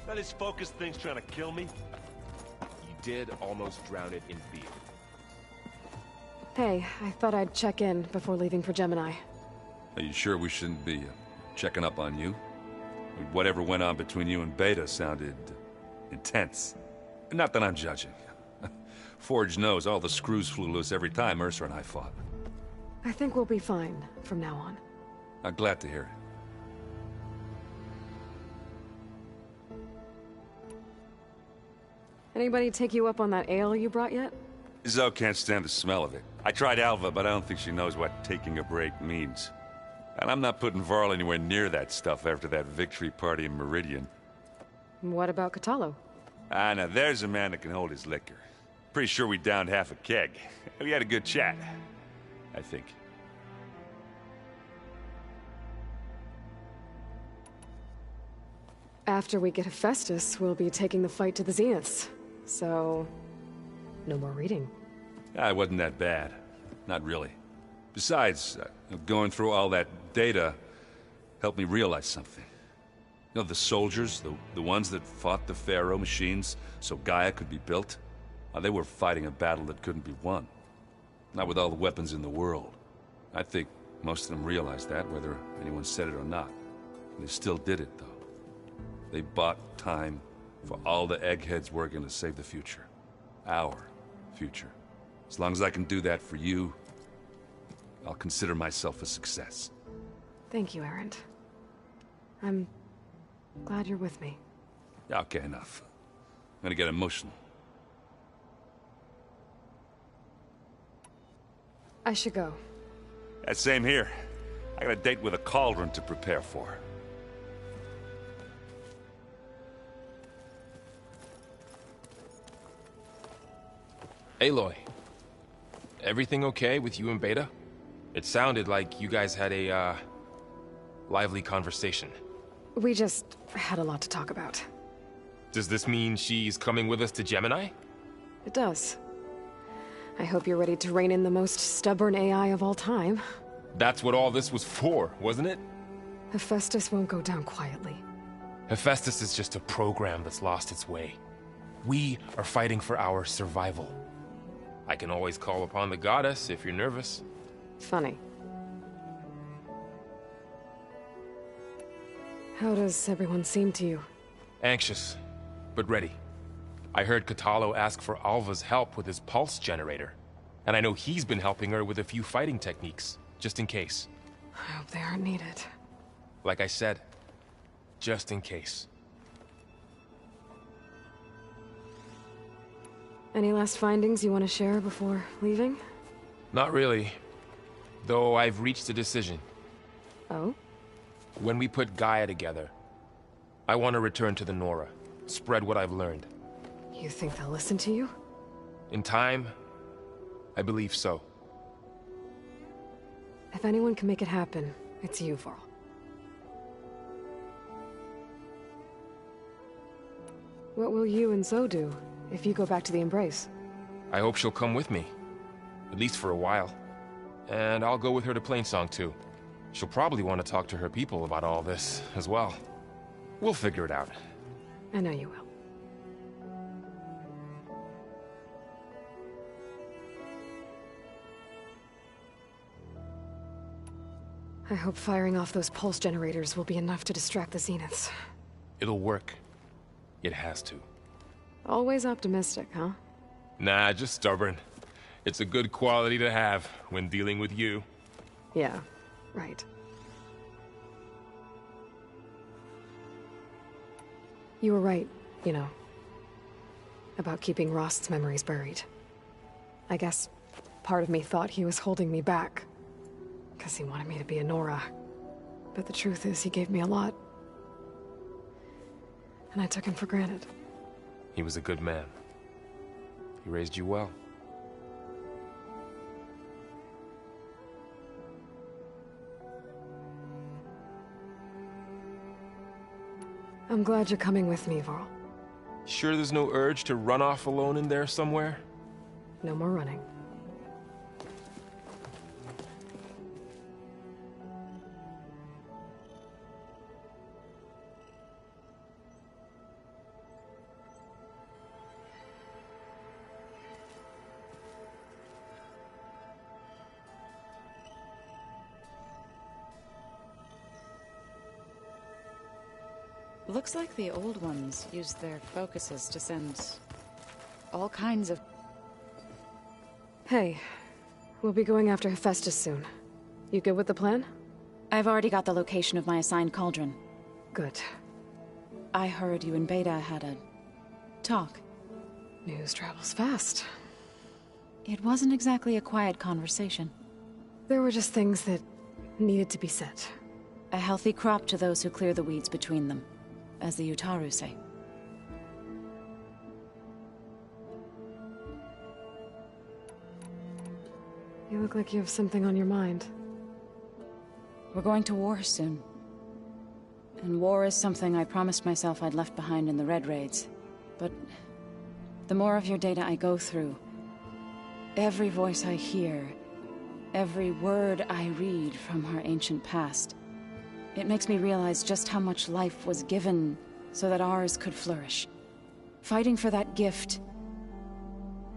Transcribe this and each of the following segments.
Now this focus thing's trying to kill me? You did almost drown it in fear. Hey, I thought I'd check in before leaving for Gemini. Are you sure we shouldn't be checking up on you? Whatever went on between you and Beta sounded intense. Not that I'm judging. Forge knows all the screws flew loose every time Mercer and I fought. I think we'll be fine from now on. I'm glad to hear it. Anybody take you up on that ale you brought yet? Zoe can't stand the smell of it. I tried Alva, but I don't think she knows what taking a break means. And I'm not putting Varl anywhere near that stuff after that victory party in Meridian. What about Kotallo? Ah, now there's a man that can hold his liquor. Pretty sure we downed half a keg. We had a good chat, I think. After we get Hephaestus, we'll be taking the fight to the Zeniths. So, no more reading. Ah, it wasn't that bad. Not really. Besides, going through all that data helped me realize something. You know, the soldiers, the ones that fought the Pharaoh machines so Gaia could be built, they were fighting a battle that couldn't be won. Not with all the weapons in the world. I think most of them realized that, whether anyone said it or not. They still did it, though. They bought time for all the eggheads working to save the future. Our future. As long as I can do that for you, I'll consider myself a success. Thank you, Erend. I'm glad you're with me. Yeah, okay, enough. I'm gonna get emotional. I should go. That same here. I got a date with a cauldron to prepare for. Aloy, everything okay with you and Beta? It sounded like you guys had a, lively conversation. We just had a lot to talk about. Does this mean she's coming with us to Gemini? It does. I hope you're ready to rein in the most stubborn AI of all time. That's what all this was for, wasn't it? Hephaestus won't go down quietly. Hephaestus is just a program that's lost its way. We are fighting for our survival. I can always call upon the goddess if you're nervous. Funny. How does everyone seem to you? Anxious, but ready. I heard Kotallo ask for Alva's help with his pulse generator. And I know he's been helping her with a few fighting techniques, just in case. I hope they aren't needed. Like I said, just in case. Any last findings you want to share before leaving? Not really. Though I've reached a decision. Oh? When we put Gaia together, I want to return to the Nora. Spread what I've learned. You think they'll listen to you? In time, I believe so. If anyone can make it happen, it's you, Varl. What will you and Zoe do if you go back to the Embrace? I hope she'll come with me. At least for a while. And I'll go with her to Plainsong too. She'll probably want to talk to her people about all this as well. We'll figure it out. I know you will. I hope firing off those pulse generators will be enough to distract the Zeniths. It'll work. It has to. Always optimistic, huh? Nah, just stubborn. It's a good quality to have when dealing with you. Yeah, right. You were right, you know, about keeping Rost's memories buried. I guess part of me thought he was holding me back, because he wanted me to be a Nora. But the truth is, he gave me a lot. And I took him for granted. He was a good man. He raised you well. I'm glad you're coming with me, Varl. Sure there's no urge to run off alone in there somewhere? No more running. Looks like the old ones used their focuses to send all kinds of... Hey, we'll be going after Hephaestus soon. You good with the plan? I've already got the location of my assigned cauldron. Good. I heard you and Beta had a... talk. News travels fast. It wasn't exactly a quiet conversation. There were just things that needed to be said. A healthy crop to those who clear the weeds between them, as the Utaru say. You look like you have something on your mind. We're going to war soon. And war is something I promised myself I'd left behind in the Red Raids. But the more of your data I go through, every voice I hear, every word I read from our ancient past, it makes me realize just how much life was given so that ours could flourish. Fighting for that gift,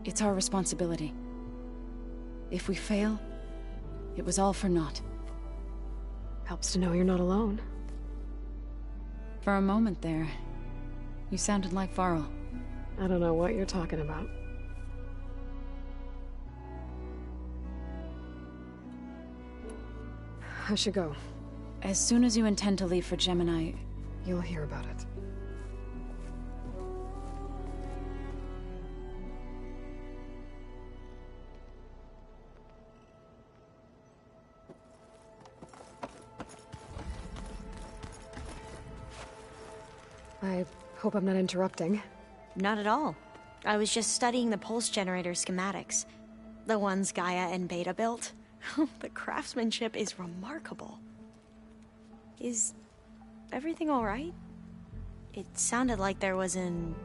it's our responsibility. If we fail, it was all for naught. Helps to know you're not alone. For a moment there, you sounded like Varl. I don't know what you're talking about. I should go. As soon as you intend to leave for Gemini, You'll hear about it. I hope I'm not interrupting. Not at all. I was just studying the pulse generator schematics. The ones Gaia and Beta built. The craftsmanship is remarkable. Is everything alright? It sounded like there was an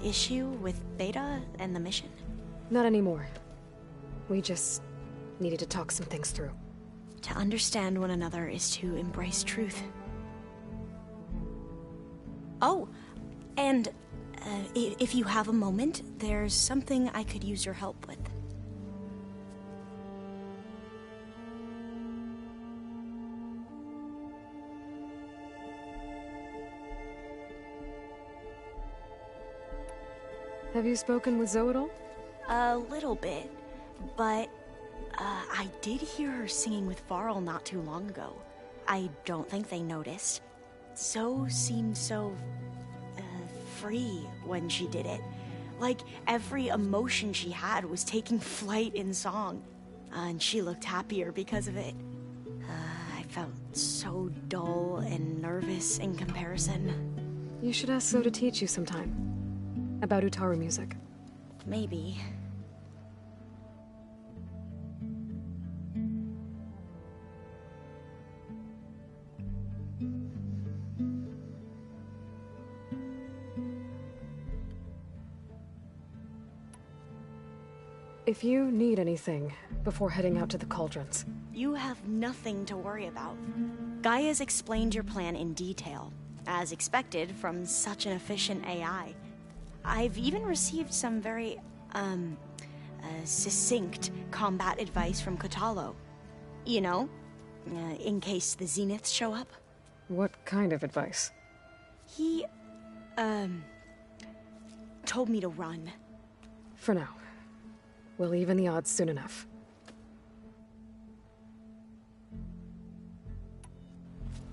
issue with Beta and the mission. Not anymore. We just needed to talk some things through. To understand one another is to embrace truth. Oh, and if you have a moment, there's something I could use your help with. Have you spoken with Zoe at all? A little bit, but I did hear her singing with Varl not too long ago. I don't think they noticed. Zoe seemed so free when she did it. Like every emotion she had was taking flight in song. And she looked happier because of it. I felt so dull and nervous in comparison. You should ask Zoe to teach you sometime. About Utaru music. Maybe. If you need anything before heading out to the cauldrons. You have nothing to worry about. Gaia's explained your plan in detail, as expected from such an efficient AI. I've even received some very, succinct combat advice from Kotallo. You know, in case the Zeniths show up. What kind of advice? He, told me to run. For now. We'll even the odds soon enough.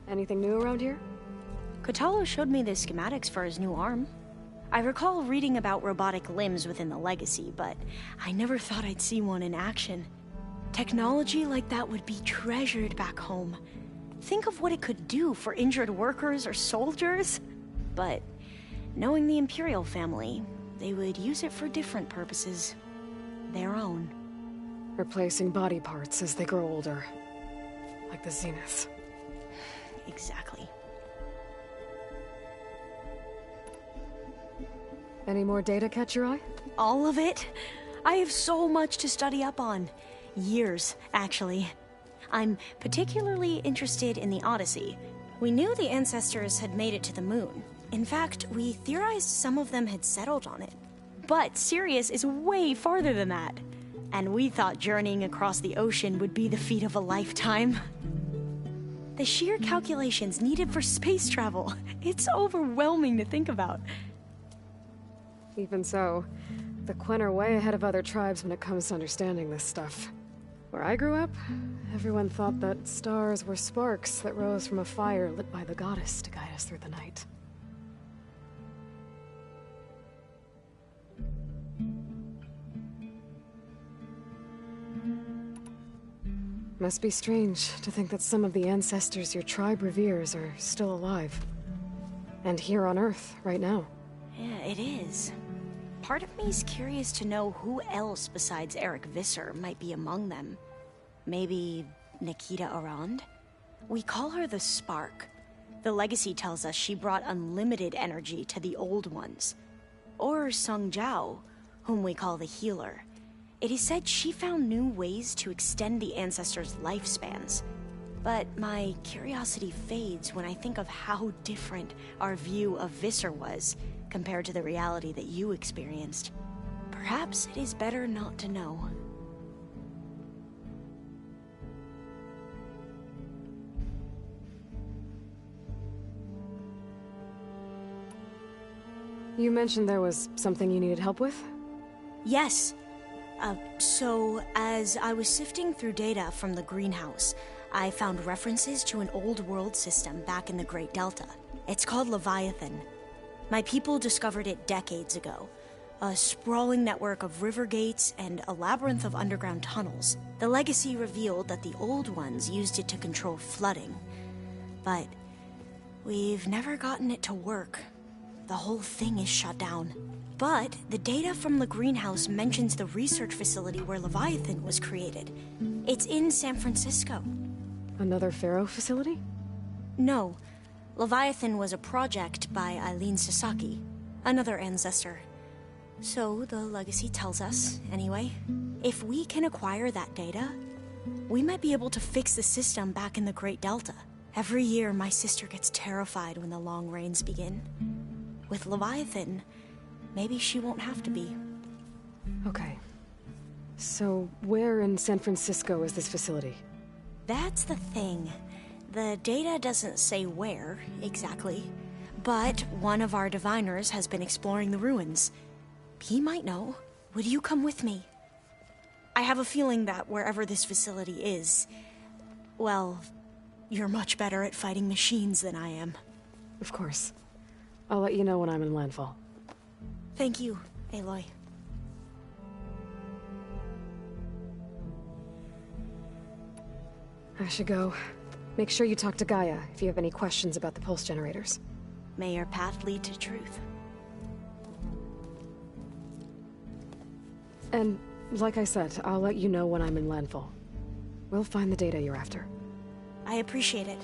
Anything new around here? Kotallo showed me the schematics for his new arm. I recall reading about robotic limbs within the Legacy, but I never thought I'd see one in action. Technology like that would be treasured back home. Think of what it could do for injured workers or soldiers. But knowing the Imperial family, they would use it for different purposes. Their own. Replacing body parts as they grow older. Like the Zeniths. Exactly. Any more data catch your eye? All of it? I have so much to study up on. Years, actually. I'm particularly interested in the Odyssey. We knew the ancestors had made it to the moon. In fact, we theorized some of them had settled on it. But Sirius is way farther than that. And we thought journeying across the ocean would be the feat of a lifetime. The sheer calculations needed for space travel. It's overwhelming to think about. Even so, the Quen are way ahead of other tribes when it comes to understanding this stuff. Where I grew up, everyone thought that stars were sparks that rose from a fire lit by the goddess to guide us through the night. Must be strange to think that some of the ancestors your tribe reveres are still alive. And here on Earth, right now. Yeah, it is. Part of me's curious to know who else besides Eric Visser might be among them. Maybe Nikita Arand? We call her the Spark. The legacy tells us she brought unlimited energy to the Old Ones. Or Sung Jiao, whom we call the Healer. It is said she found new ways to extend the ancestors' lifespans. But my curiosity fades when I think of how different our view of Visser was compared to the reality that you experienced. Perhaps it is better not to know. You mentioned there was something you needed help with? Yes. So, as I was sifting through data from the greenhouse, I found references to an old world system back in the Great Delta. It's called Leviathan. My people discovered it decades ago. A sprawling network of river gates and a labyrinth of underground tunnels. The legacy revealed that the Old Ones used it to control flooding. But we've never gotten it to work. The whole thing is shut down. But the data from the greenhouse mentions the research facility where Leviathan was created. It's in San Francisco. Another Pharaoh facility? No. Leviathan was a project by Eileen Sasaki, another ancestor. So the legacy tells us, anyway, if we can acquire that data, we might be able to fix the system back in the Great Delta. Every year, my sister gets terrified when the long rains begin. With Leviathan, maybe she won't have to be. Okay. So, where in San Francisco is this facility? That's the thing. The data doesn't say where, exactly. But one of our diviners has been exploring the ruins. He might know. Would you come with me? I have a feeling that wherever this facility is, well, you're much better at fighting machines than I am. Of course. I'll let you know when I'm in landfall. Thank you, Aloy. I should go. Make sure you talk to Gaia if you have any questions about the pulse generators. May your path lead to truth. And, like I said, I'll let you know when I'm in landfall. We'll find the data you're after. I appreciate it.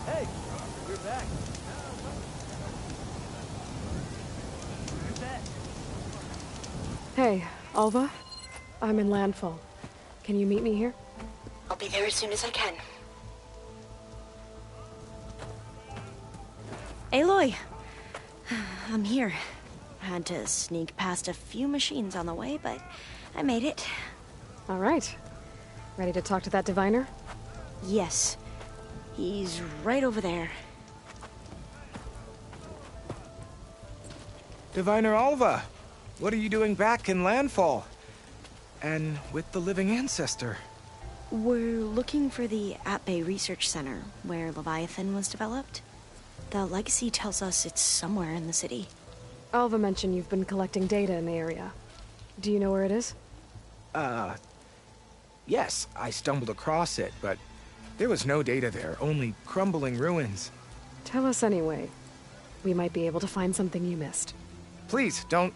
Hey, you're back. Who's that? Hey, Alva? I'm in landfall. Can you meet me here? I'll be there as soon as I can. Aloy! I'm here. Had to sneak past a few machines on the way, but I made it. All right. Ready to talk to that diviner? Yes. He's right over there. Diviner Alva, what are you doing back in landfall? And with the living ancestor? We're looking for the At-Bay Research Center, where Leviathan was developed. The legacy tells us it's somewhere in the city. Alva mentioned you've been collecting data in the area. Do you know where it is? Yes, I stumbled across it, but there was no data there, only crumbling ruins. Tell us anyway. We might be able to find something you missed. Please, don't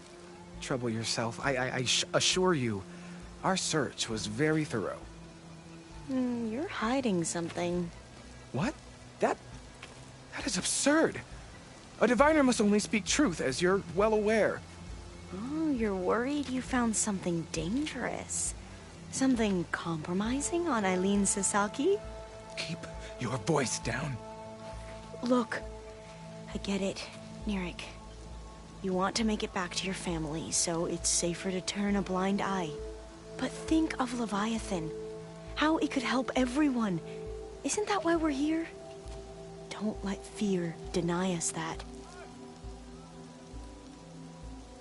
trouble yourself. I assure you, our search was very thorough. You're hiding something. What? That is absurd. A diviner must only speak truth, as you're well aware. Oh, you're worried you found something dangerous. Something compromising on Eileen Sasaki? Keep your voice down. Look, I get it, Nirik. You want to make it back to your family, so it's safer to turn a blind eye. But think of Leviathan. How it could help everyone. Isn't that why we're here? Don't let fear deny us that.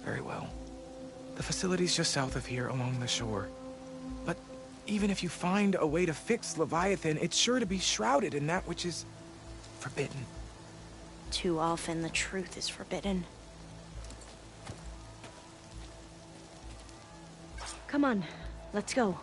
Very well. The facility's just south of here, along the shore. But even if you find a way to fix Leviathan, it's sure to be shrouded in that which is forbidden. Too often the truth is forbidden. Come on, let's go.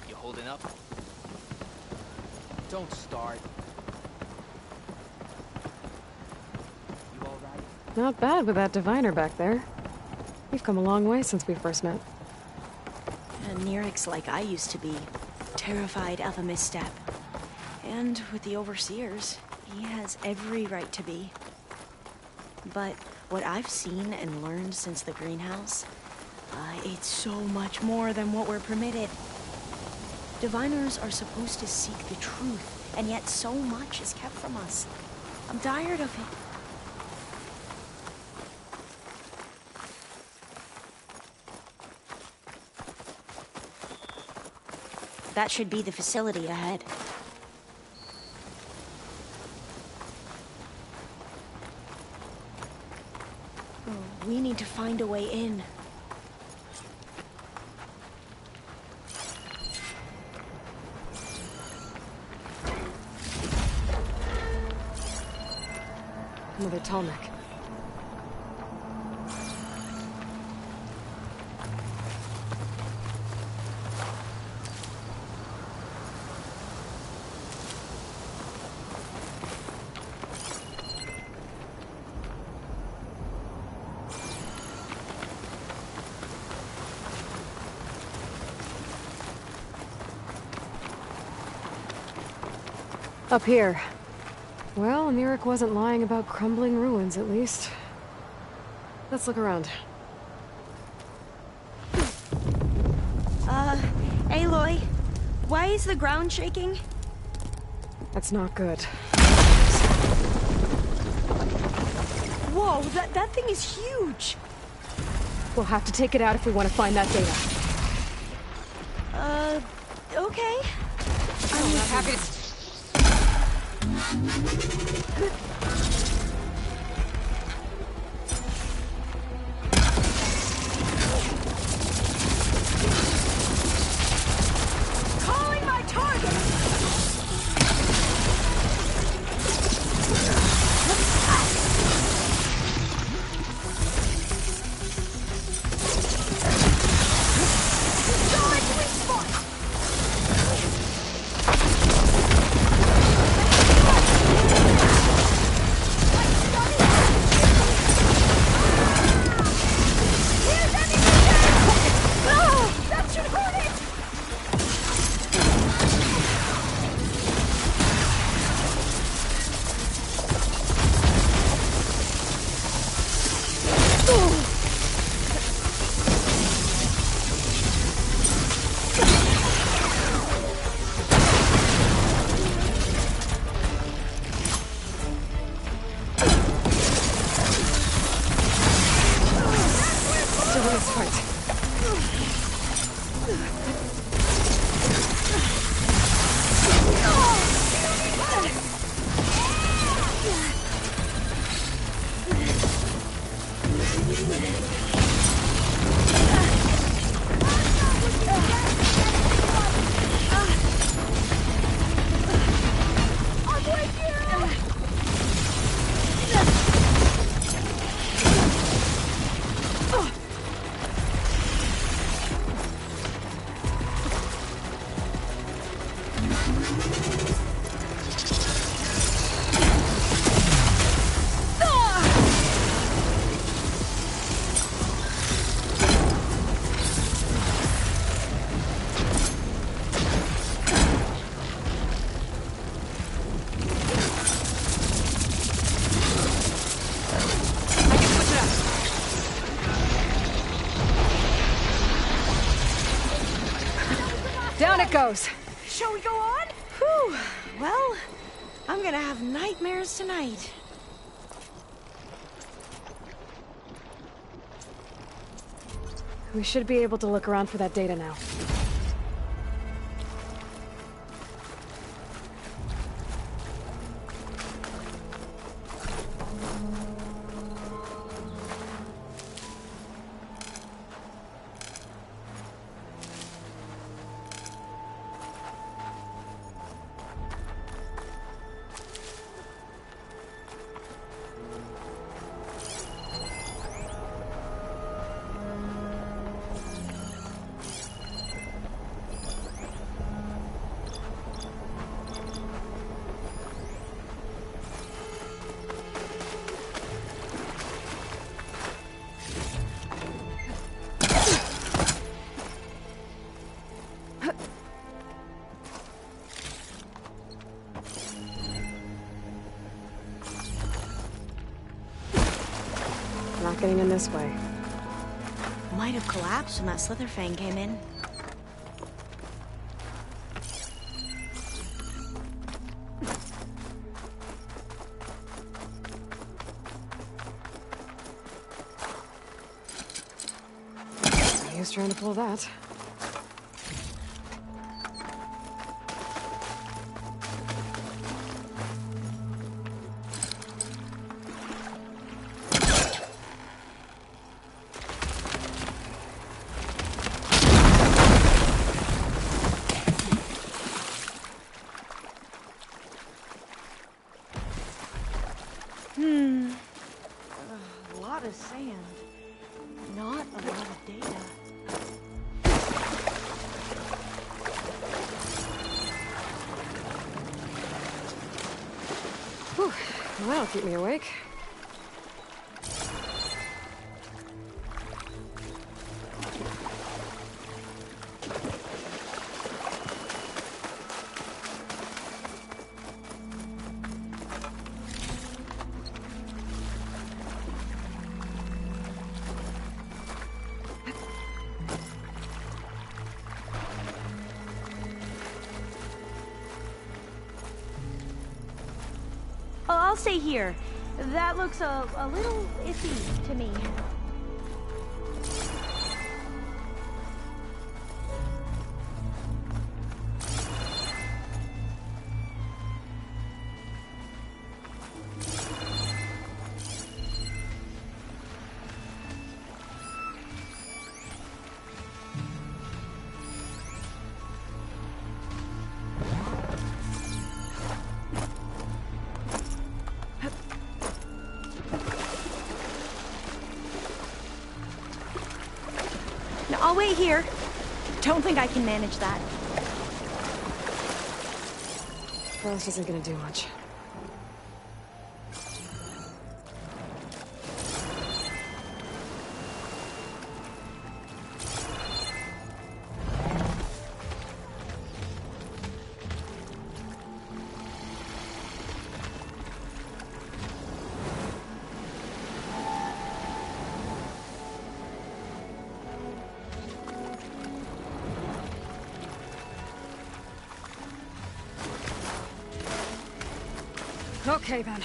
You holding up? Don't start. You all right? Not bad with that diviner back there. We've come a long way since we first met. And Nirik's like I used to be, terrified of a misstep. And with the Overseers, he has every right to be. But what I've seen and learned since the greenhouse, it's so much more than what we're permitted. Diviners are supposed to seek the truth, and yet so much is kept from us. I'm tired of it. That should be the facility ahead. Oh, we need to find a way in. Another Tallneck. Up here. Well, Nirik wasn't lying about crumbling ruins, at least. Let's look around. Aloy, why is the ground shaking? That's not good. Whoa, that thing is huge! We'll have to take it out if we want to find that data. Okay. I'm happy to... Calling my target! Solid sweet spot! Down it goes. Shall we go on? Whew. Well, I'm gonna have nightmares tonight. We should be able to look around for that data now. Not getting in this way. Might have collapsed when that Slitherfang came in. He was trying to pull that. A lot of sand. Not a lot of data. Whew. Well, that'll keep me awake. Oh, I'll stay here. That looks a little iffy to me. No, I'll wait here. Don't think I can manage that. Frost isn't gonna do much. Okay, then.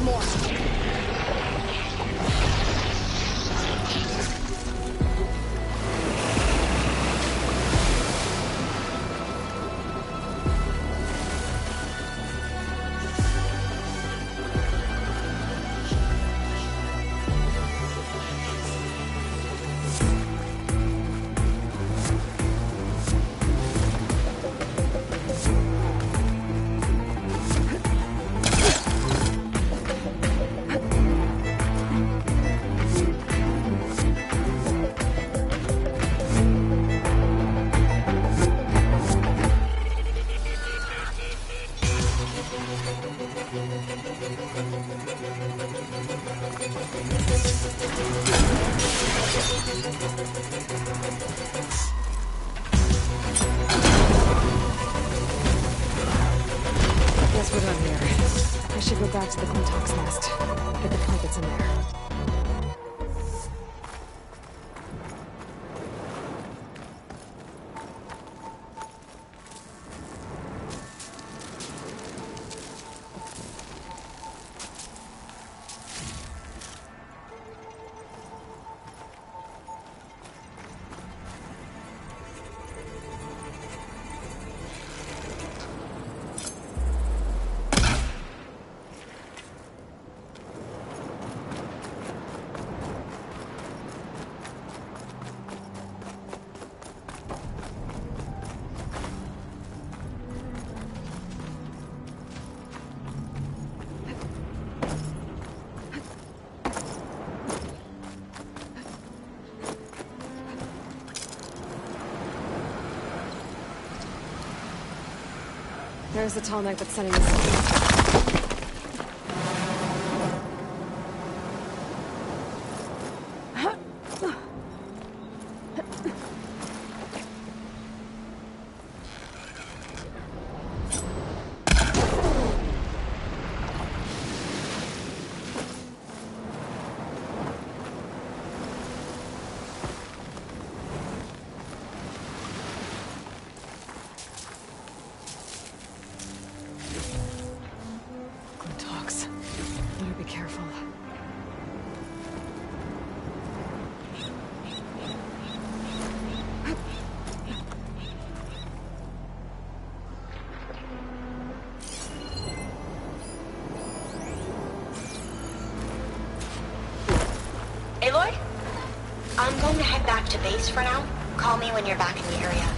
more. Guess we're done here. I should go back to the Glintock's nest. Get the part that's in there. There's the tall neck that's sending us. Glintock's. Better be careful. Aloy? I'm going to head back to base for now. Call me when you're back in the area.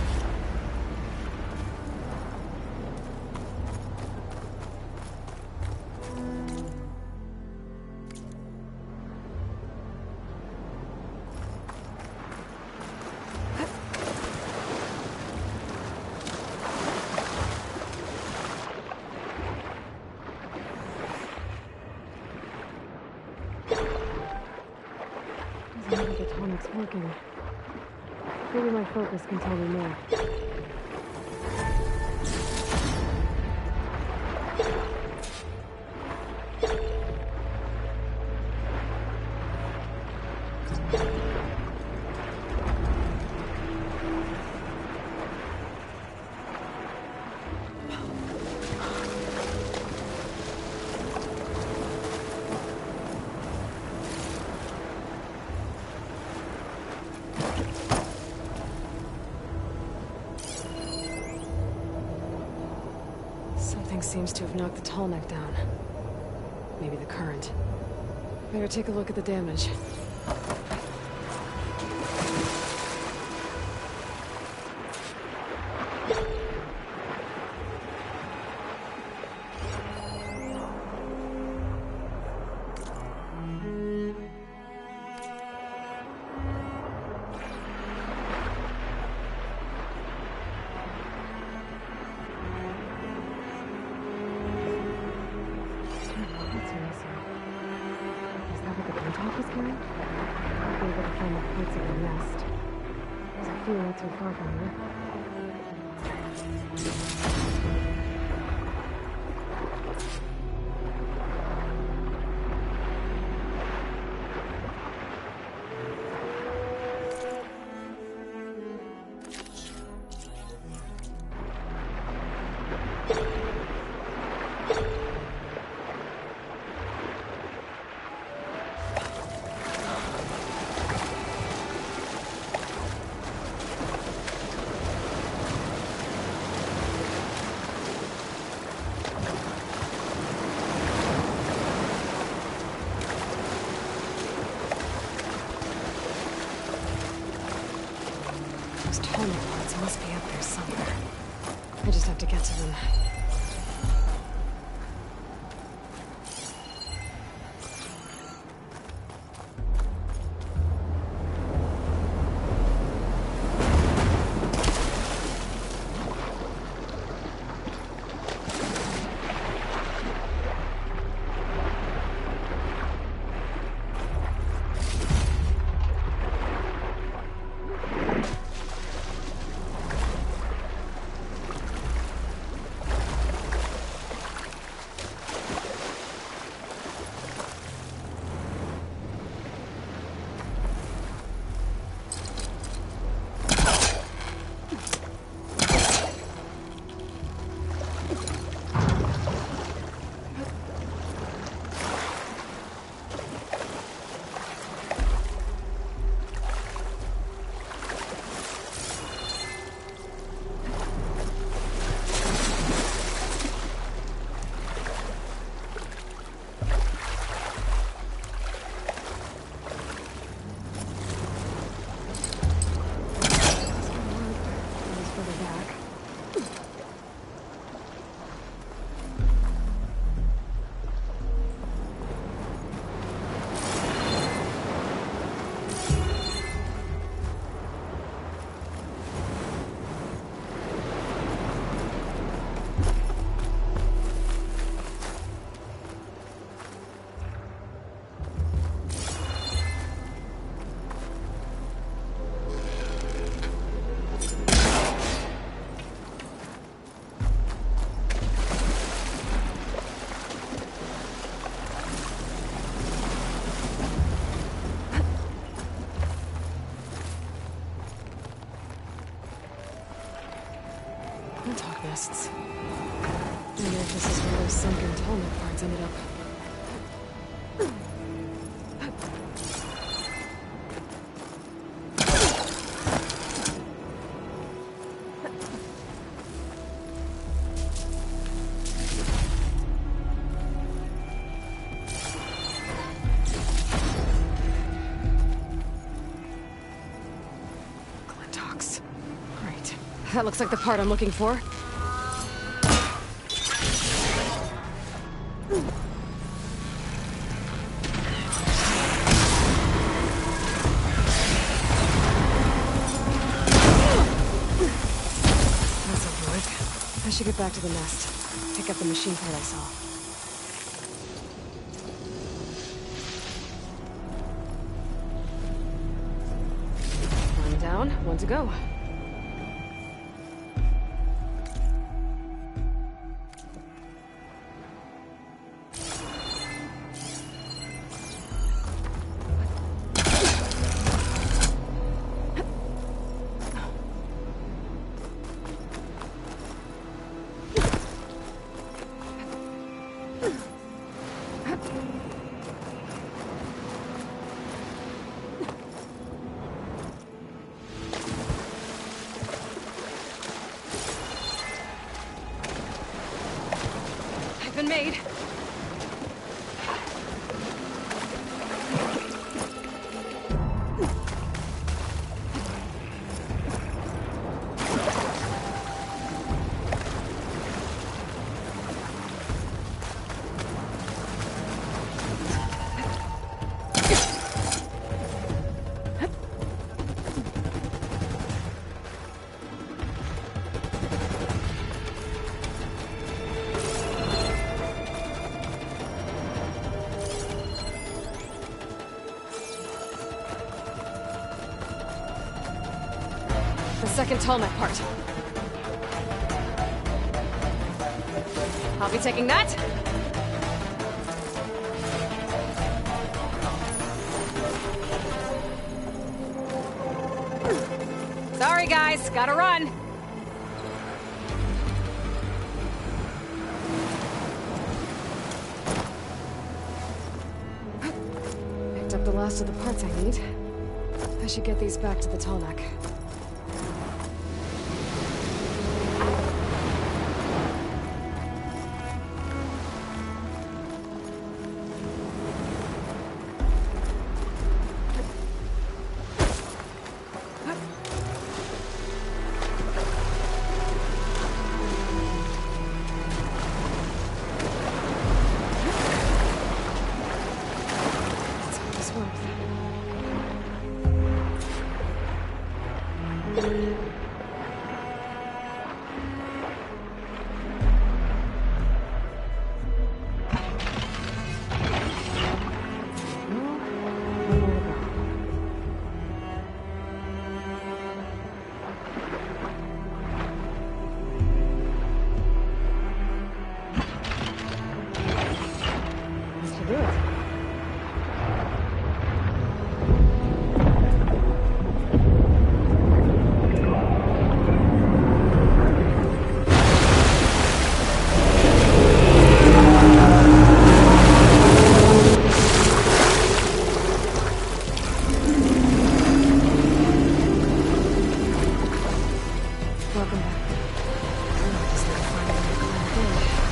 Doesn't look like the tonic's working. Maybe my focus can tell me more. Something seems to have knocked the tall neck down. Maybe the current. Better take a look at the damage. Is that what the Glintock was carrying? I'll be able to find the parts of the nest. There's a few not too far from here. Those Tolmec parts must be up there somewhere. I just have to get to them. Talk nests. I wonder if this is where those sunken Tolmec parts ended up. Glintox. Great. That looks like the part I'm looking for. I should get back to the nest. Pick up the machine part I saw. One down, one to go. Been made. The second Tolmec part. I'll be taking that. Sorry guys, gotta run. Picked up the last of the parts I need. I should get these back to the Tolmec. Welcome back. I just need to find a way to climb the bridge.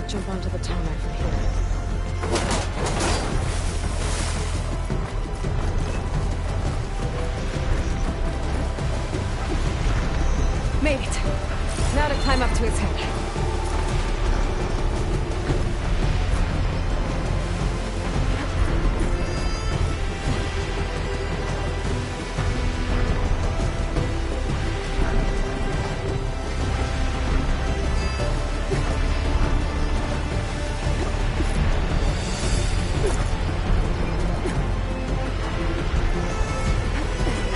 to jump onto the tarmac from here. Made it. Now to climb up to his head.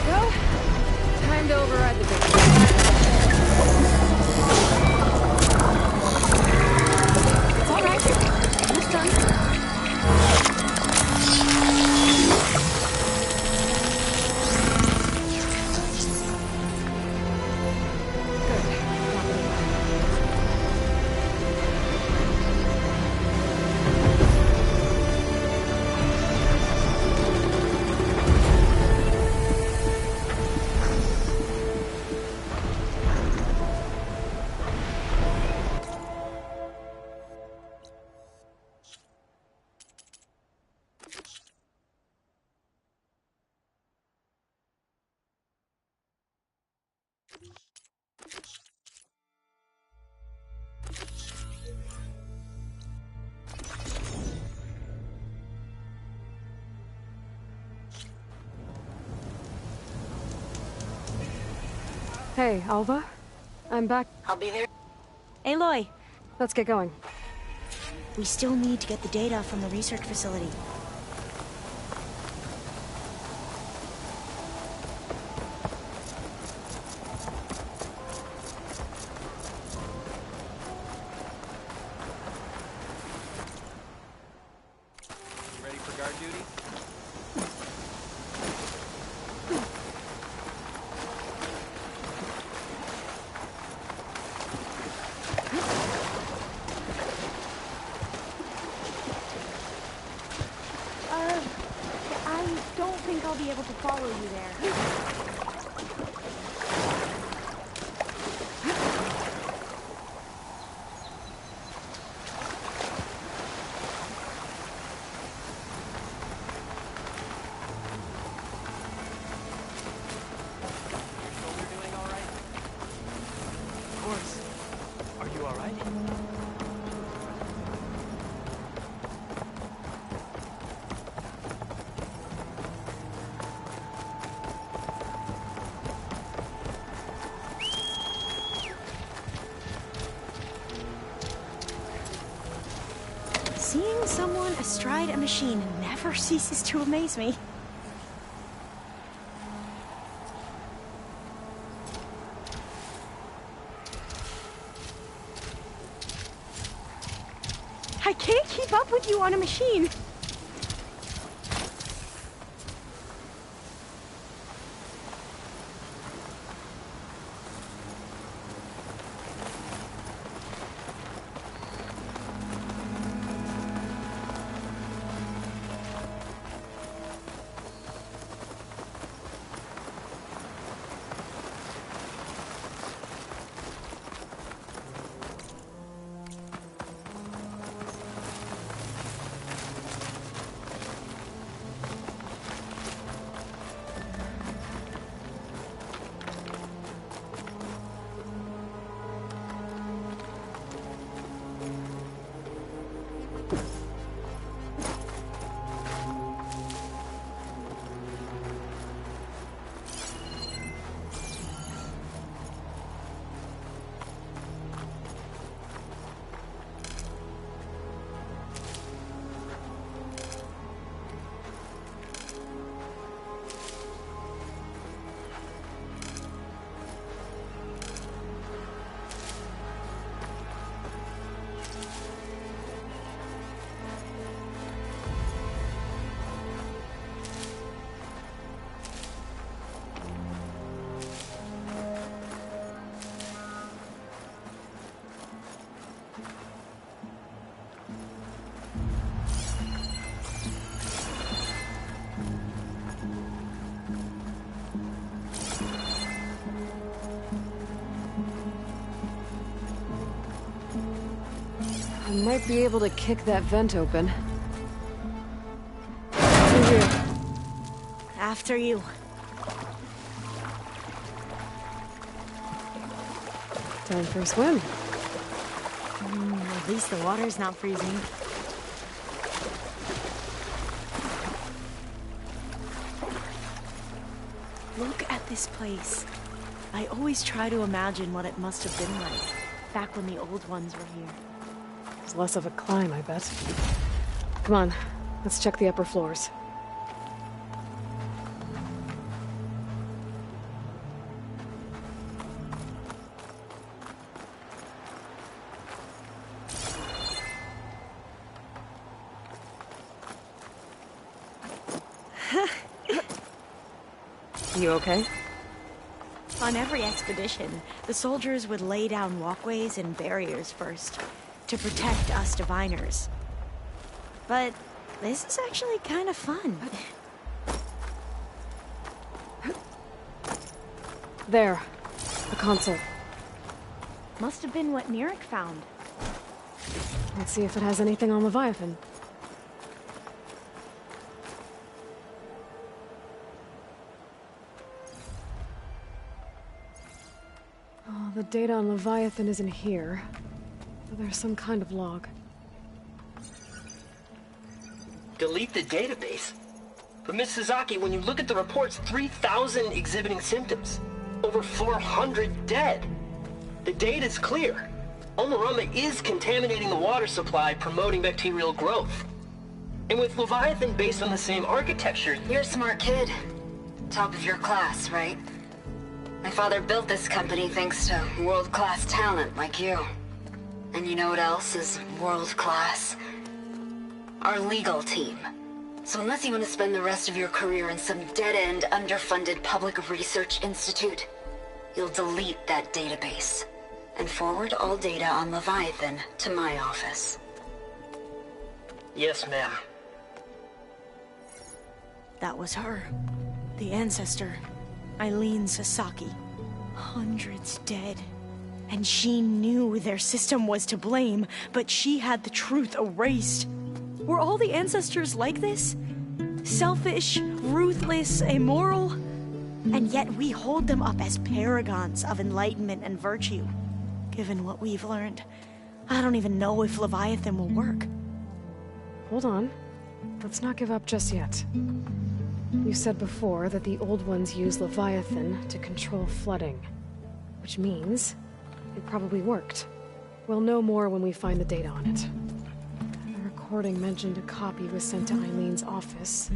Well, time to override the big one. It's all right. Almost done. Hey, Alva. I'm back. I'll be there. Aloy, Let's get going. we still need to get the data from the research facility. You ready for guard duty? I don't think I'll be able to follow you there. Your shoulder doing all right? Of course. Are you all right? Seeing someone astride a machine never ceases to amaze me. I can't keep up with you on a machine. might be able to kick that vent open. Through here. After you. Time for a swim. At least the water's not freezing. Look at this place. I always try to imagine what it must have been like, back when the old ones were here. It's less of a climb, I bet. Come on, let's check the upper floors. You okay? On every expedition, the soldiers would lay down walkways and barriers first, to protect us diviners. But this is actually kind of fun. There. The console. Must have been what Nirek found. Let's see if it has anything on Leviathan. Oh, the data on Leviathan isn't here. But there's some kind of log. Delete the database? But Miss Sasaki, when you look at the reports, 3,000 exhibiting symptoms. Over 400 dead. The data's clear. Omurama is contaminating the water supply, promoting bacterial growth. And with Leviathan based on the same architecture... You're a smart kid. Top of your class, right? My father built this company thanks to world-class talent like you. And you know what else is world-class? Our legal team. So unless you want to spend the rest of your career in some dead-end, underfunded public research institute, you'll delete that database and forward all data on Leviathan to my office. Yes, ma'am. That was her. The ancestor. Eileen Sasaki. Hundreds dead. And she knew their system was to blame, but she had the truth erased. Were all the ancestors like this? Selfish, ruthless, immoral? And yet we hold them up as paragons of enlightenment and virtue. Given what we've learned, I don't even know if Leviathan will work. Hold on. Let's not give up just yet. You said before that the old ones use Leviathan to control flooding. Which means it probably worked. We'll know more when we find the data on it. The recording mentioned a copy was sent to Eileen's office.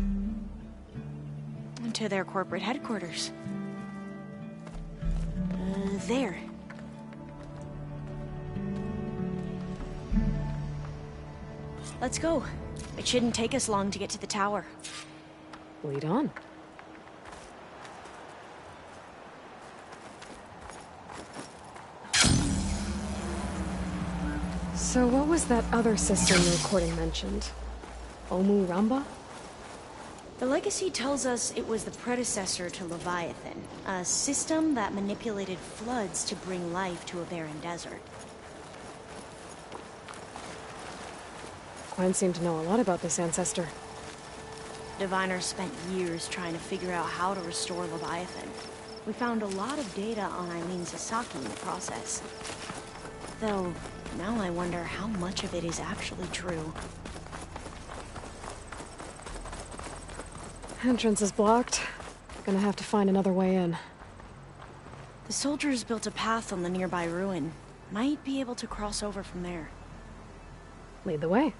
To their corporate headquarters. There. Let's go. It shouldn't take us long to get to the tower. Lead on. So what was that other system the recording mentioned? Omurama? The legacy tells us it was the predecessor to Leviathan, a system that manipulated floods to bring life to a barren desert. Quen seemed to know a lot about this ancestor. Diviners spent years trying to figure out how to restore Leviathan. We found a lot of data on Eileen Sasaki in the process. Though, now I wonder how much of it is actually true. Entrance is blocked. Gonna have to find another way in. The soldiers built a path on the nearby ruin. Might be able to cross over from there. Lead the way.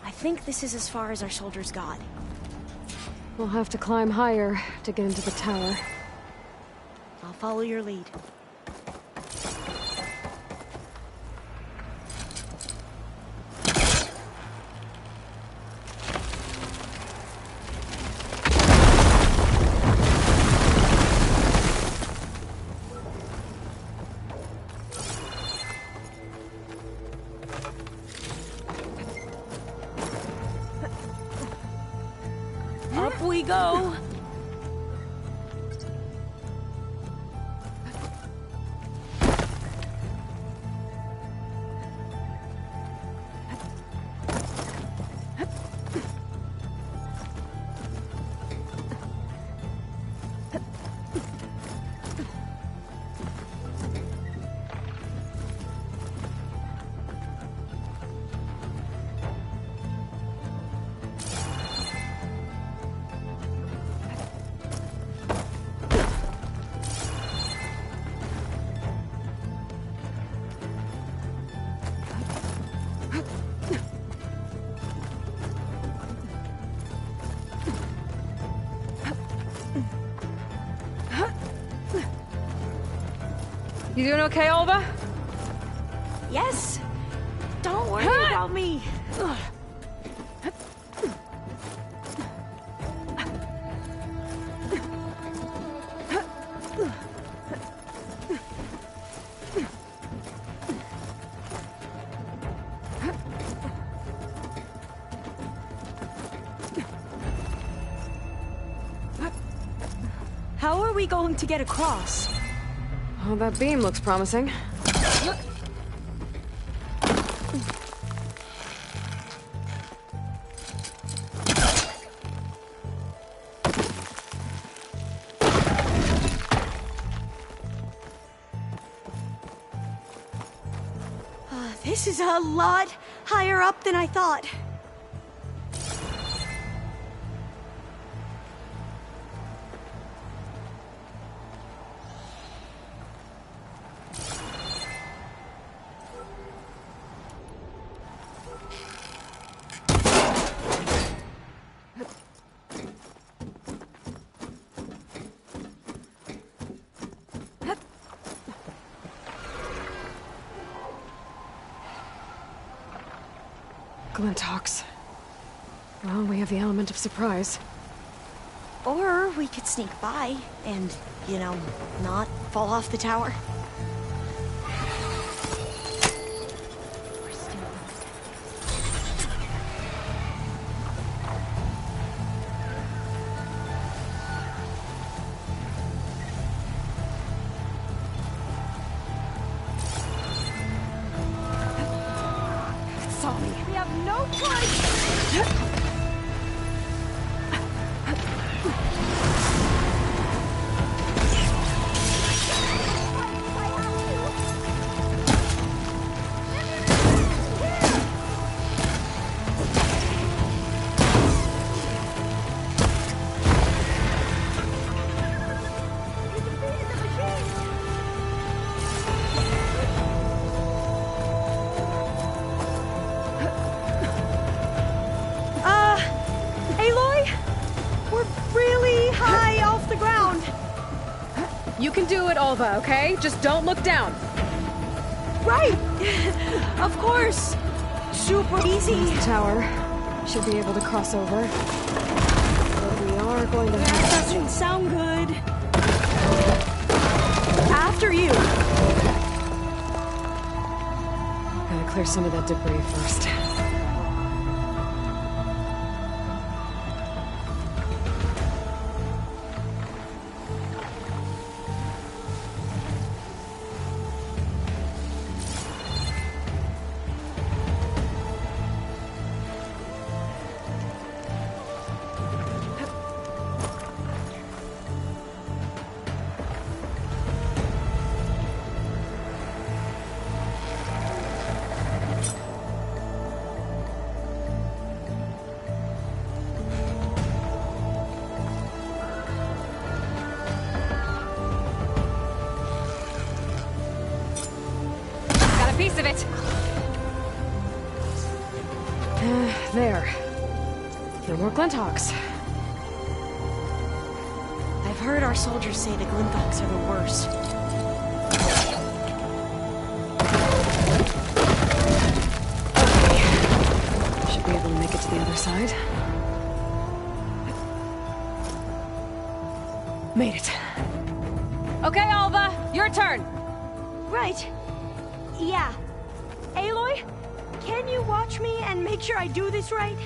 I think this is as far as our soldiers got. We'll have to climb higher to get into the tower. I'll follow your lead. Up we go! You doing okay, Olva? Yes! Don't worry about me! How are we going to get across? Oh, that beam looks promising. This is a lot higher up than I thought. Glinthawks. Well, we have the element of surprise. Or we could sneak by and, you know, not fall off the tower. We have no choice! You can do it, Olva, okay? Just don't look down. Right! Of course! Super easy! The tower. Should be able to cross over. But we are going to have That doesn't sound good. After you! Gotta clear some of that debris first. Piece of it. There. No more Glinthawks. I've heard our soldiers say the Glinthawks are the worst. Okay. Should be able to make it to the other side. Made it. Okay, Alva, your turn. Right. Yeah. Aloy, can you watch me and make sure I do this right?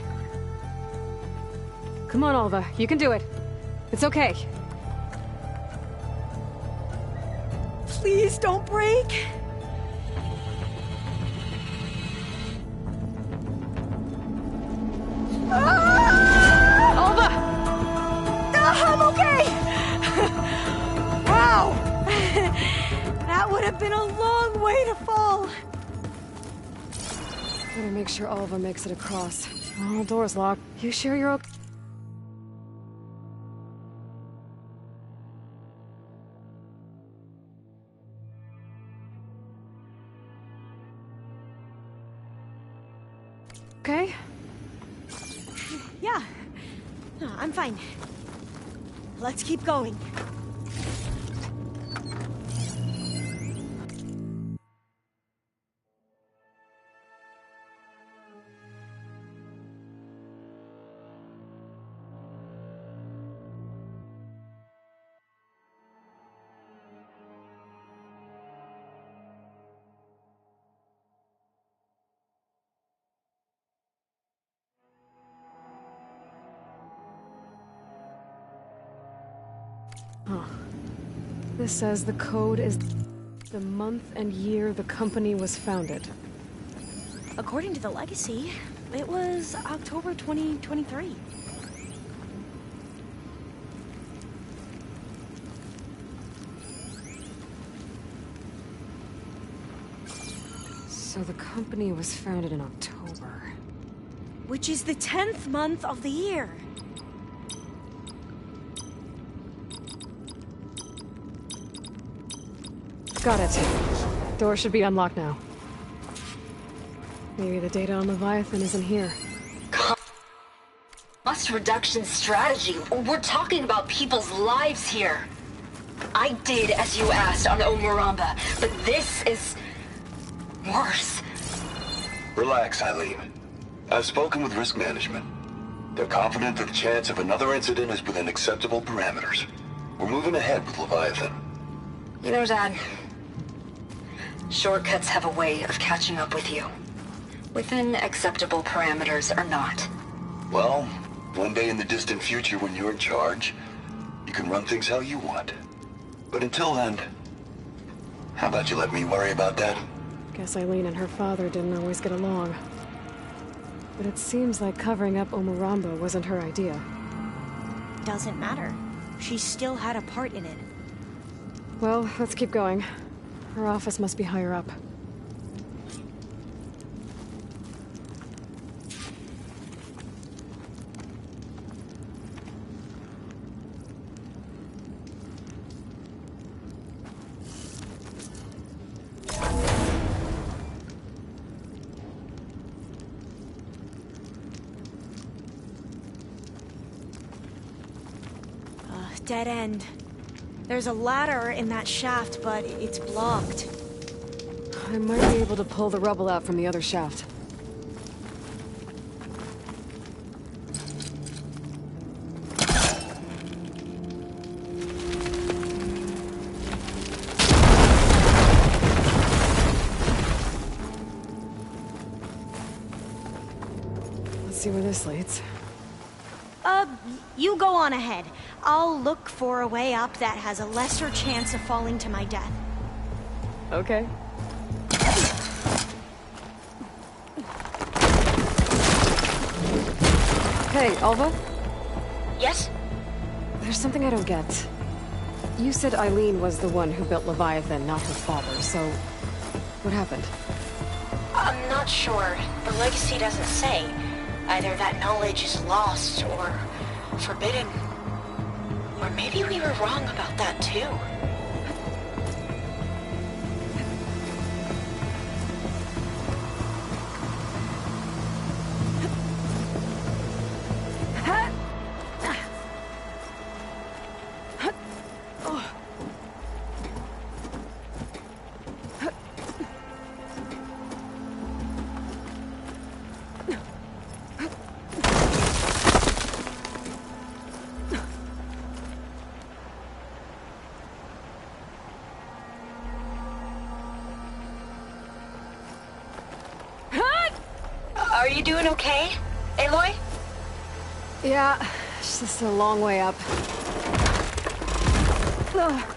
Come on, Alva. You can do it. It's okay. Please don't break. Alva! I'm okay! Wow! That would have been a long way to fall. Better make sure Alva makes it across. Oh, door's locked. You sure you're okay? Okay? Yeah. No, I'm fine. Let's keep going. Huh. This says the code is the month and year the company was founded. According to the legacy, it was October 2023. So the company was founded in October. Which is the 10th month of the year. Got it. Door should be unlocked now. Maybe the data on Leviathan isn't here. Cost reduction strategy. We're talking about people's lives here. I did as you asked on Omuramba, but this is worse. Relax, Eileen. I've spoken with risk management. They're confident that the chance of another incident is within acceptable parameters. We're moving ahead with Leviathan. You know, Dad, shortcuts have a way of catching up with you. Within acceptable parameters or not. Well, one day in the distant future when you're in charge, you can run things how you want. But until then, how about you let me worry about that? Guess Eileen and her father didn't always get along. But it seems like covering up Omuramba wasn't her idea. Doesn't matter. She still had a part in it. Well, let's keep going. Her office must be higher up. Dead end. There's a ladder in that shaft, but it's blocked. I might be able to pull the rubble out from the other shaft. Let's see where this leads. You go on ahead. I'll look for a way up that has a lesser chance of falling to my death. Okay. Hey, Alva? Yes? There's something I don't get. You said Eileen was the one who built Leviathan, not her father, so... what happened? I'm not sure. The legacy doesn't say. Either that knowledge is lost or forbidden. Or maybe we were wrong about that too. you doing okay, Aloy? Yeah, it's just a long way up. Ugh.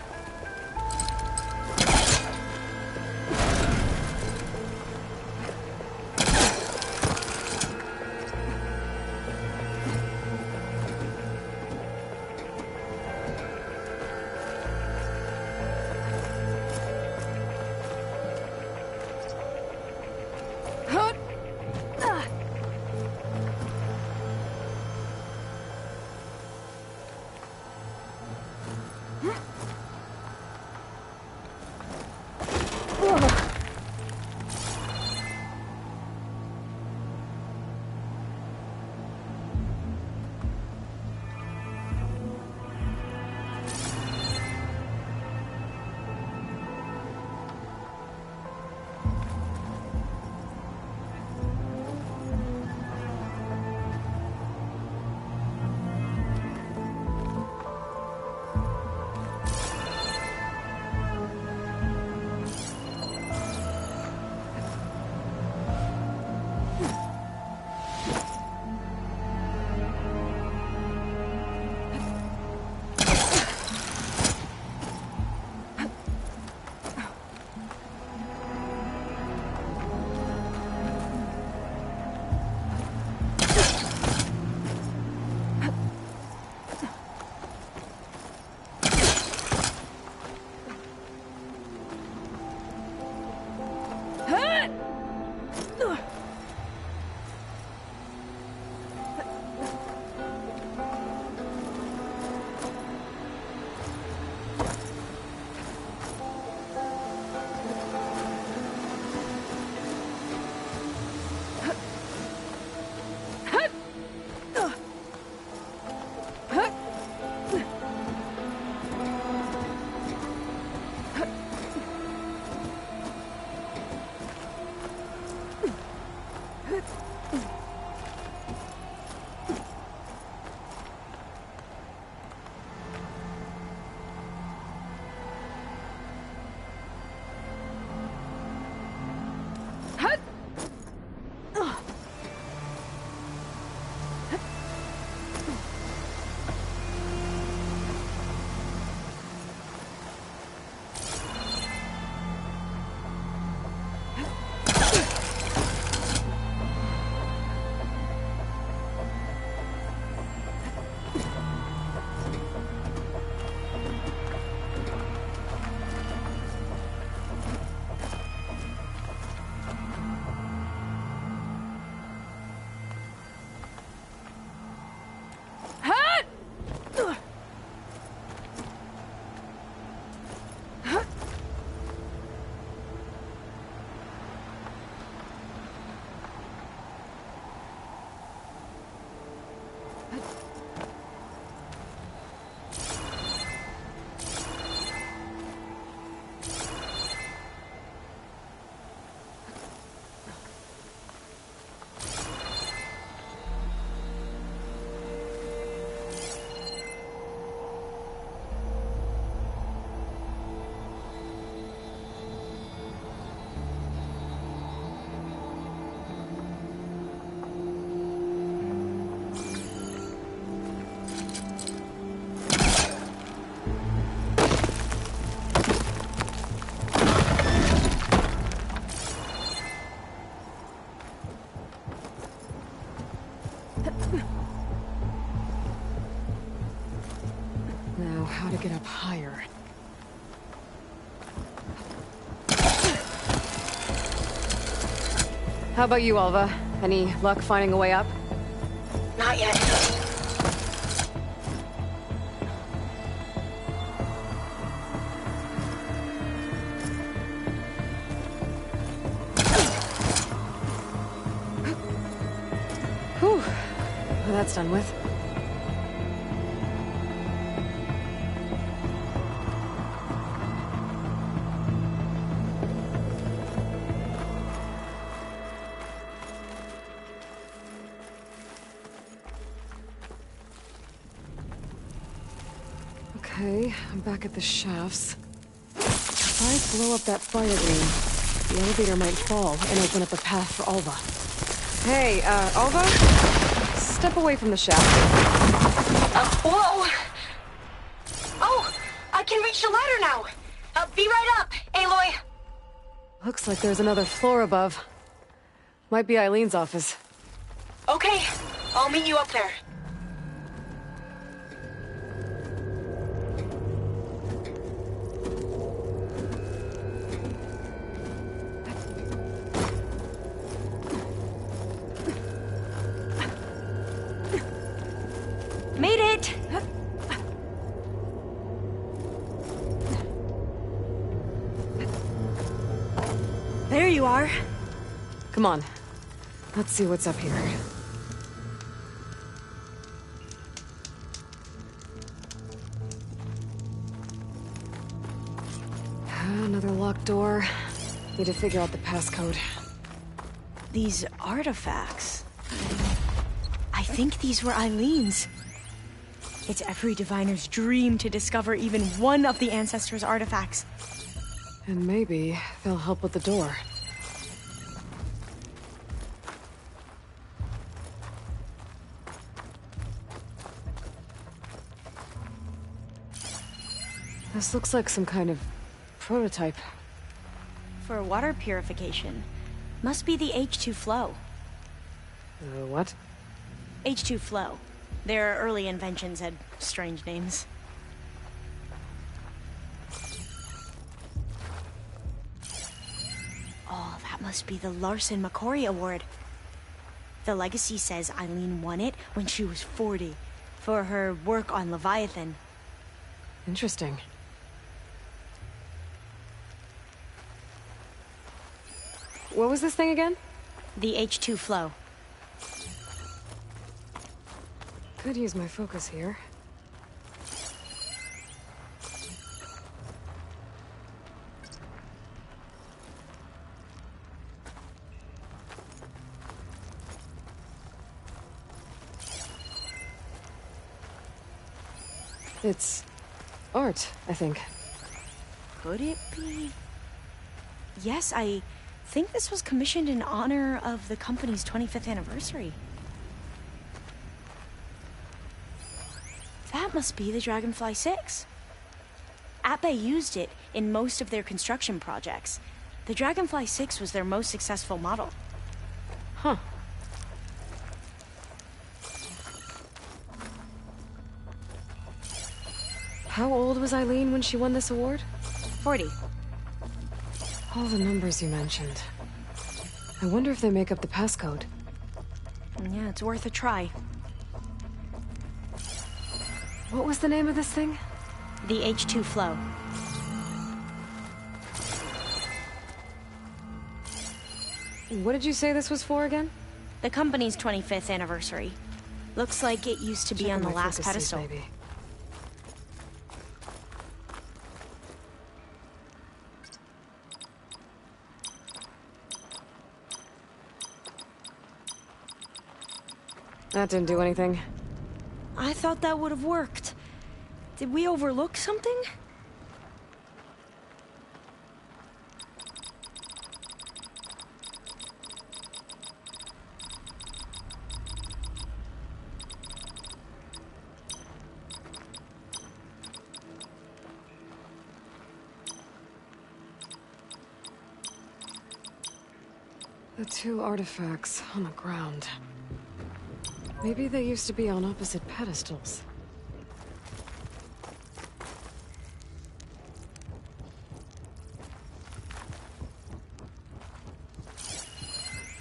Now, how to get up higher? How about you, Alva? Any luck finding a way up? Not yet. Whew. Well, that's done with. Okay, I'm back at the shafts. If I blow up that fire ring, the elevator might fall and open up a path for Alva. Hey, Alva? Step away from the shaft. Whoa! Oh, I can reach the ladder now. Be right up, Aloy. Looks like there's another floor above. Might be Eileen's office. Okay, I'll meet you up there. Made it! There you are. Come on. Let's see what's up here. Another locked door. Need to figure out the passcode. These artifacts. I think these were Eileen's. It's every diviner's dream to discover even one of the Ancestors' artifacts. And maybe they'll help with the door. This looks like some kind of prototype. For water purification. Must be the H2 flow. What? H2 flow. Their early inventions had strange names. Oh, that must be the Larson McCory Award. The legacy says Eileen won it when she was 40, for her work on Leviathan. Interesting. What was this thing again? The H2 flow. Could use my focus here. It's art, I think. Could it be? Yes, I think this was commissioned in honor of the company's 25th anniversary. That must be the Dragonfly 6. Atbay used it in most of their construction projects. The Dragonfly 6 was their most successful model. Huh. How old was Eileen when she won this award? 40. All the numbers you mentioned. I wonder if they make up the passcode. Yeah, it's worth a try. What was the name of this thing? The H2 flow. What did you say this was for again? The company's 25th anniversary. Looks like it used to be on the last pedestal. Maybe. That didn't do anything. I thought that would have worked. Did we overlook something? The two artifacts on the ground. Maybe they used to be on opposite pedestals.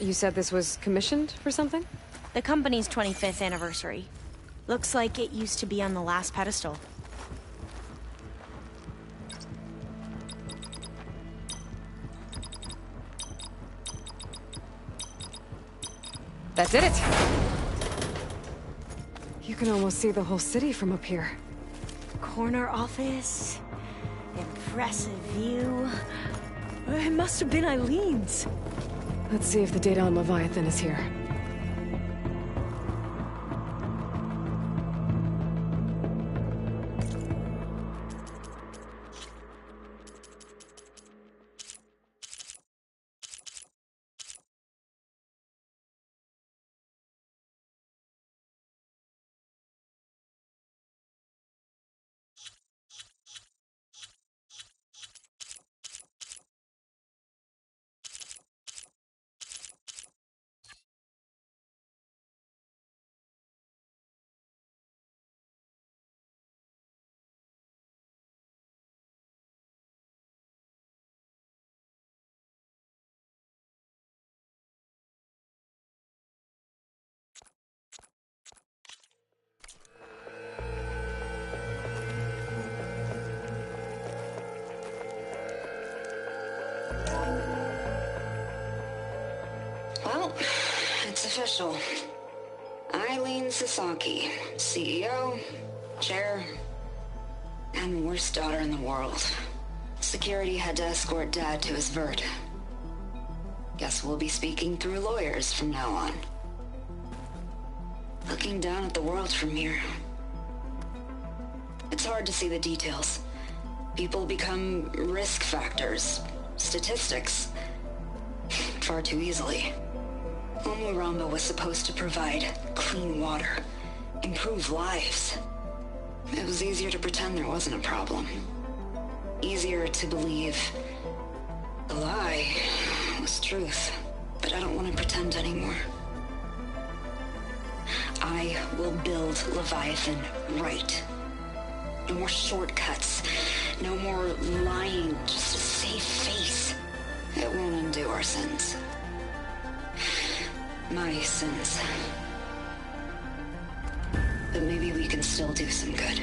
You said this was commissioned for something? The company's 25th anniversary. Looks like it used to be on the last pedestal. That did it! You can almost see the whole city from up here. Corner office. Impressive view. It must have been Eileen's. Let's see if the data on Leviathan is here. it's official. Eileen Sasaki, CEO, chair, and worst daughter in the world. Security had to escort Dad to his vert. Guess we'll be speaking through lawyers from now on. Looking down at the world from here. It's hard to see the details. People become risk factors, statistics, far too easily. Omuramba was supposed to provide clean water, improve lives. It was easier to pretend there wasn't a problem. Easier to believe the lie was truth, but I don't want to pretend anymore. I will build Leviathan right. No more shortcuts. No more lying just to save face. It won't undo our sins. My sins. But maybe we can still do some good.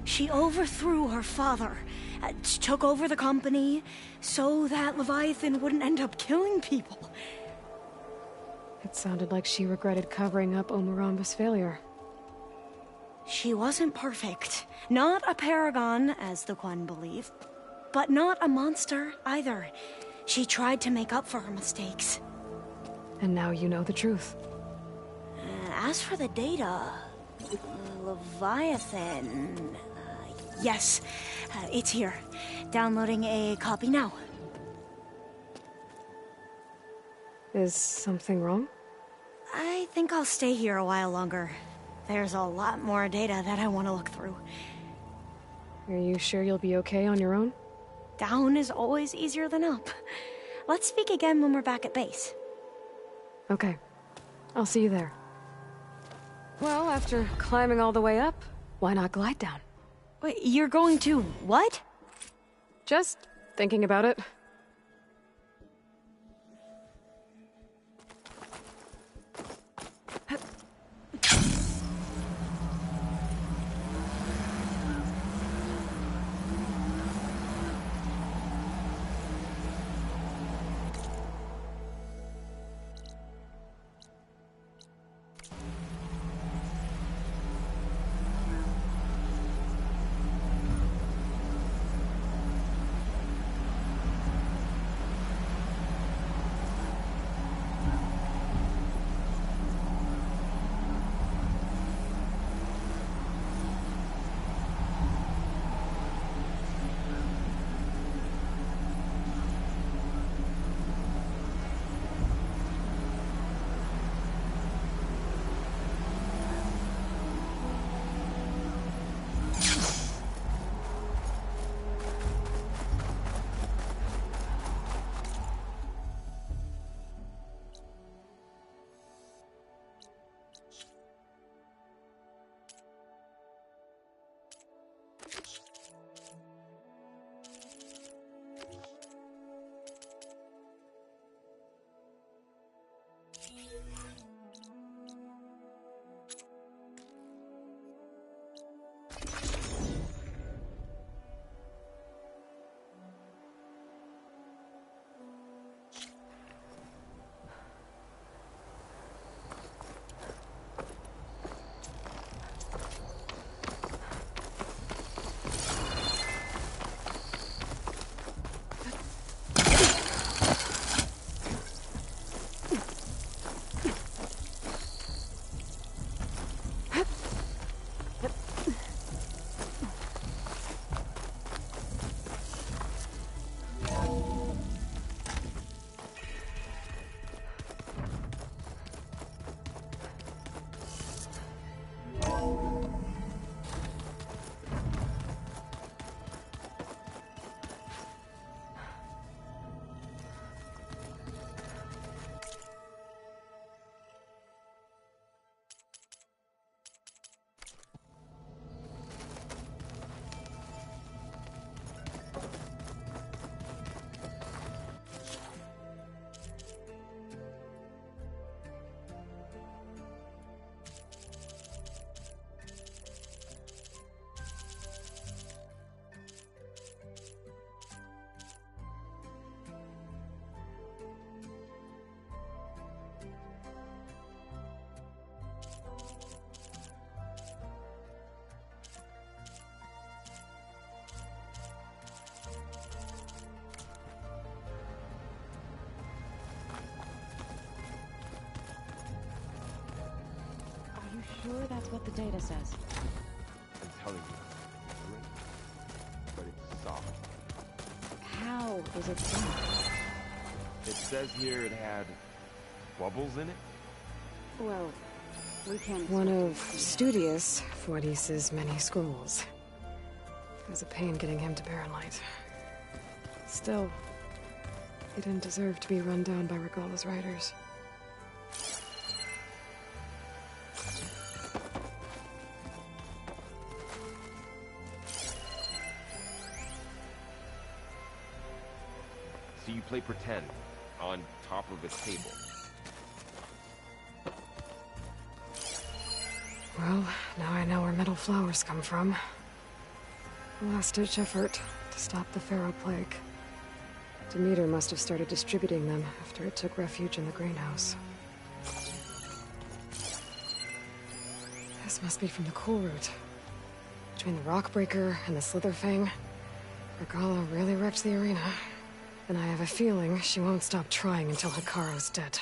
She overthrew her father, took over the company, so that Leviathan wouldn't end up killing people. It sounded like she regretted covering up Omuramba's failure. She wasn't perfect. Not a paragon, as the Quan believe. But not a monster, either. She tried to make up for her mistakes. And now you know the truth. As for the data... Leviathan... yes, it's here. Downloading a copy now. Is something wrong? I think I'll stay here a while longer. There's a lot more data that I want to look through. Are you sure you'll be okay on your own? Down is always easier than up. Let's speak again when we're back at base. Okay. I'll see you there. Well, after climbing all the way up, why not glide down? Wait, you're going to what? Just thinking about it. That's what the data says. I'm telling you, but it's soft. How is it done? It says here it had bubbles in it. Well, we can't... One of Studius Fuadis's many scrolls. It was a pain getting him to Barren Light. Still, he didn't deserve to be run down by Regalla's riders. So you play pretend on top of a table. Well, now I know where metal flowers come from. A last-ditch effort to stop the Pharaoh Plague. Demeter must have started distributing them after it took refuge in the greenhouse. This must be from the Cool Route. Between the Rockbreaker and the Slitherfang, Regalla really wrecked the arena. And I have a feeling she won't stop trying until Hekarro's dead.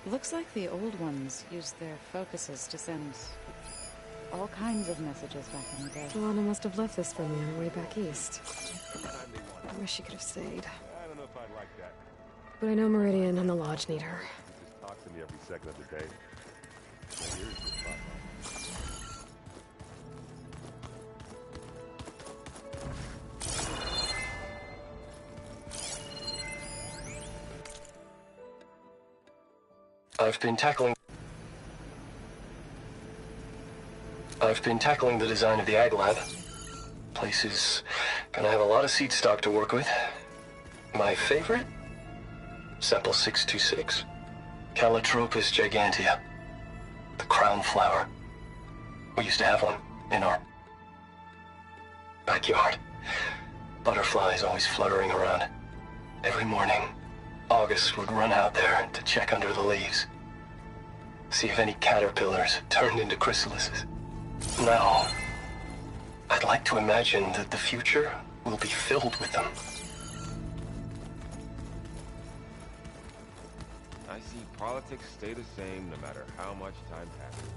Looks like the old ones used their focuses to send all kinds of messages back in the day. Alana must have left this for me on her way back east. I wish she could have stayed. I don't know if I'd like that. But I know Meridian and the Lodge need her. She just talks to me every second of the day. Now here's the spotlight. I've been tackling the design of the Ag Lab. Place is gonna have a lot of seed stock to work with. My favorite? Sample 626. Calotropis gigantea. The crown flower. We used to have one in our backyard. Butterflies always fluttering around. Every morning, August would run out there to check under the leaves. See if any caterpillars turned into chrysalises. Now, I'd like to imagine that the future will be filled with them. I see politics stay the same no matter how much time passes.